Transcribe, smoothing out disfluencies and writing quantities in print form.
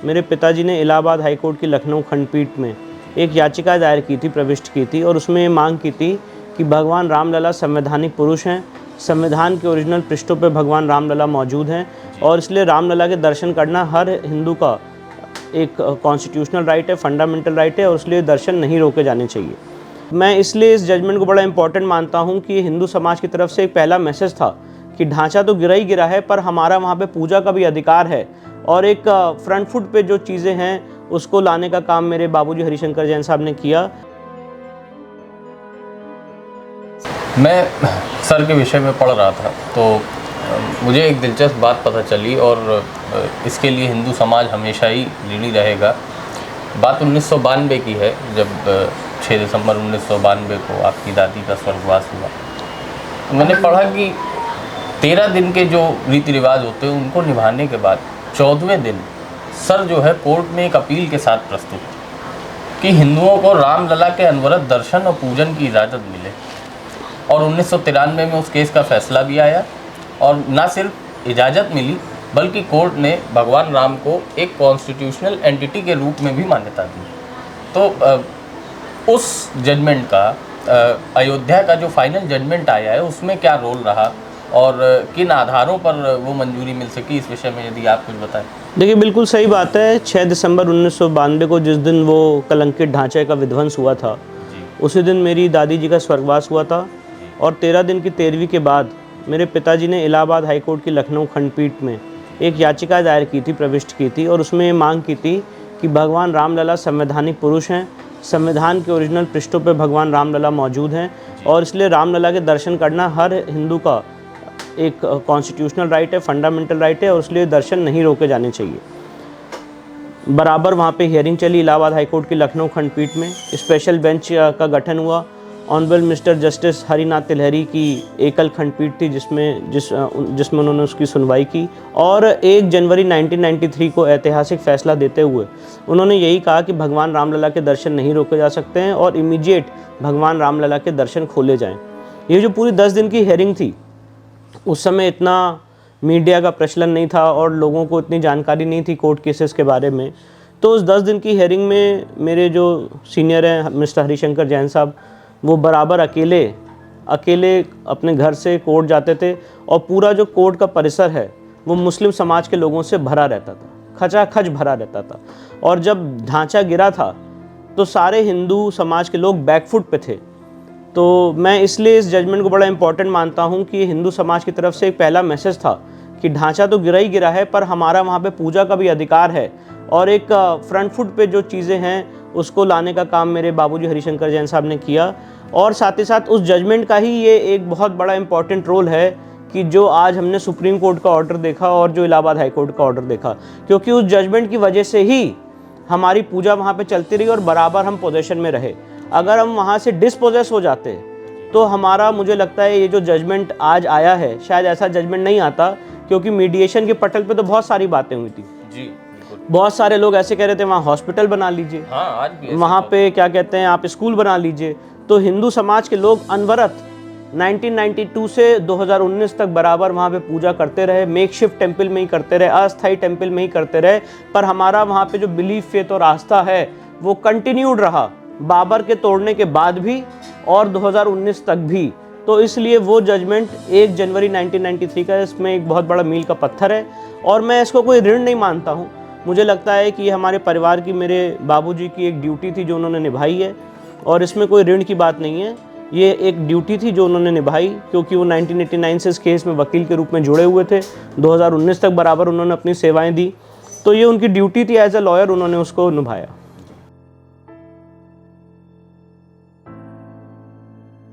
मेरे पिताजी ने इलाहाबाद हाई कोर्ट की लखनऊ खंडपीठ में एक याचिका दायर की थी, प्रविष्ट की थी और उसमें ये मांग की थी कि भगवान रामलला संवैधानिक पुरुष हैं, संविधान के ओरिजिनल पृष्ठों पे भगवान रामलला मौजूद हैं और इसलिए रामलला के दर्शन करना हर हिंदू का एक कॉन्स्टिट्यूशनल राइट है, फंडामेंटल राइट है और इसलिए दर्शन नहीं रोके जाने चाहिए। मैं इसलिए इस जजमेंट को बड़ा इम्पॉर्टेंट मानता हूँ कि हिंदू समाज की तरफ से एक पहला मैसेज था कि ढांचा तो गिरा ही गिरा है, पर हमारा वहाँ पे पूजा का भी अधिकार है और एक फ्रंट फुट पे जो चीज़ें हैं उसको लाने का काम मेरे बाबूजी हरिशंकर जैन साहब ने किया। मैं सर के विषय में पढ़ रहा था तो मुझे एक दिलचस्प बात पता चली और इसके लिए हिंदू समाज हमेशा ही ऋणी रहेगा। बात 1992 की है, जब 6 दिसंबर 1992 को आपकी दादी का स्वर्गवास हुआ। मैंने पढ़ा कि 13 दिन के जो रीति रिवाज होते हैं उनको निभाने के बाद 14वें दिन सर जो है कोर्ट में एक अपील के साथ प्रस्तुत कि हिंदुओं को रामलला के अनवरत दर्शन और पूजन की इजाज़त मिले और 1993 में उस केस का फैसला भी आया और न सिर्फ इजाज़त मिली बल्कि कोर्ट ने भगवान राम को एक कॉन्स्टिट्यूशनल एंटिटी के रूप में भी मान्यता दी। तो उस जजमेंट का अयोध्या का जो फाइनल जजमेंट आया है उसमें क्या रोल रहा और किन आधारों पर वो मंजूरी मिल सकी, इस विषय में यदि आप कुछ बताएं। देखिए, बिल्कुल सही बात है। 6 दिसंबर 1992 को जिस दिन वो कलंकित ढांचे का विध्वंस हुआ था उसी दिन मेरी दादी जी का स्वर्गवास हुआ था और 13 दिन की तेरहवीं के बाद मेरे पिताजी ने इलाहाबाद हाई कोर्ट की लखनऊ खंडपीठ में एक याचिका दायर की थी, प्रविष्ट की थी और उसमें ये मांग की थी कि भगवान रामलला संवैधानिक पुरुष हैं, संविधान के ओरिजिनल पृष्ठों पे भगवान रामलला मौजूद हैं और इसलिए रामलला के दर्शन करना हर हिंदू का एक कॉन्स्टिट्यूशनल राइट है, फंडामेंटल राइट है और इसलिए दर्शन नहीं रोके जाने चाहिए। बराबर वहाँ पे हियरिंग चली इलाहाबाद हाई कोर्ट की लखनऊ खंडपीठ में। स्पेशल बेंच का गठन हुआ। ऑनरेबल मिस्टर जस्टिस हरिनाथ तिलहरी की एकल खंडपीठ थी जिसमें उन्होंने उसकी सुनवाई की और 1 जनवरी 1993 को ऐतिहासिक फैसला देते हुए उन्होंने यही कहा कि भगवान रामलला के दर्शन नहीं रोके जा सकते हैं और इमीडिएट भगवान रामलला के दर्शन खोले जाएं। ये जो पूरी 10 दिन की हियरिंग थी, उस समय इतना मीडिया का प्रचलन नहीं था और लोगों को इतनी जानकारी नहीं थी कोर्ट केसेस के बारे में। तो उस 10 दिन की हियरिंग में मेरे जो सीनियर हैं मिस्टर हरिशंकर जैन साहब, वो बराबर अकेले अपने घर से कोर्ट जाते थे और पूरा जो कोर्ट का परिसर है वो मुस्लिम समाज के लोगों से भरा रहता था, खचाखच भरा रहता था। और जब ढांचा गिरा था तो सारे हिंदू समाज के लोग बैकफुट पे थे। तो मैं इसलिए इस जजमेंट को बड़ा इम्पॉर्टेंट मानता हूँ कि हिंदू समाज की तरफ से एक पहला मैसेज था कि ढांचा तो गिरा ही गिरा है, पर हमारा वहाँ पे पूजा का भी अधिकार है और एक फ्रंट फुट पे जो चीज़ें हैं उसको लाने का काम मेरे बाबूजी हरिशंकर जैन साहब ने किया। और साथ ही साथ उस जजमेंट का ही ये एक बहुत बड़ा इम्पॉर्टेंट रोल है कि जो आज हमने सुप्रीम कोर्ट का ऑर्डर देखा और जो इलाहाबाद हाई कोर्ट का ऑर्डर देखा, क्योंकि उस जजमेंट की वजह से ही हमारी पूजा वहाँ पे चलती रही और बराबर हम पोजेशन में रहे। अगर हम वहाँ से डिस्पोजेस हो जाते तो हमारा, मुझे लगता है ये जो जजमेंट आज आया है शायद ऐसा जजमेंट नहीं आता, क्योंकि मीडिएशन के पटल पे तो बहुत सारी बातें हुई थी जी। बहुत सारे लोग ऐसे कह रहे थे वहाँ हॉस्पिटल बना लीजिए, हाँ, आज भी वहाँ पे क्या कहते हैं आप स्कूल बना लीजिए। तो हिंदू समाज के लोग अनवरत 1992 से 2019 तक बराबर वहाँ पे पूजा करते रहे, मेकशिफ्ट टेम्पल में ही करते रहे, अस्थायी टेम्पल में ही करते रहे, पर हमारा वहाँ पे जो बिलीफ, फेथ और आस्था है वो कंटिन्यूड रहा बाबर के तोड़ने के बाद भी और 2019 तक भी। तो इसलिए वो जजमेंट 1 जनवरी 1993 का इसमें एक बहुत बड़ा मील का पत्थर है और मैं इसको कोई ऋण नहीं मानता हूँ। मुझे लगता है कि हमारे परिवार की, मेरे बाबूजी की एक ड्यूटी थी जो उन्होंने निभाई है और इसमें कोई ऋण की बात नहीं है। ये एक ड्यूटी थी जो उन्होंने निभाई, क्योंकि वो 1989 से इस केस में वकील के रूप में जुड़े हुए थे। 2019 तक बराबर उन्होंने अपनी सेवाएं दी, तो ये उनकी ड्यूटी थी, एज अ लॉयर उन्होंने उसको निभाया।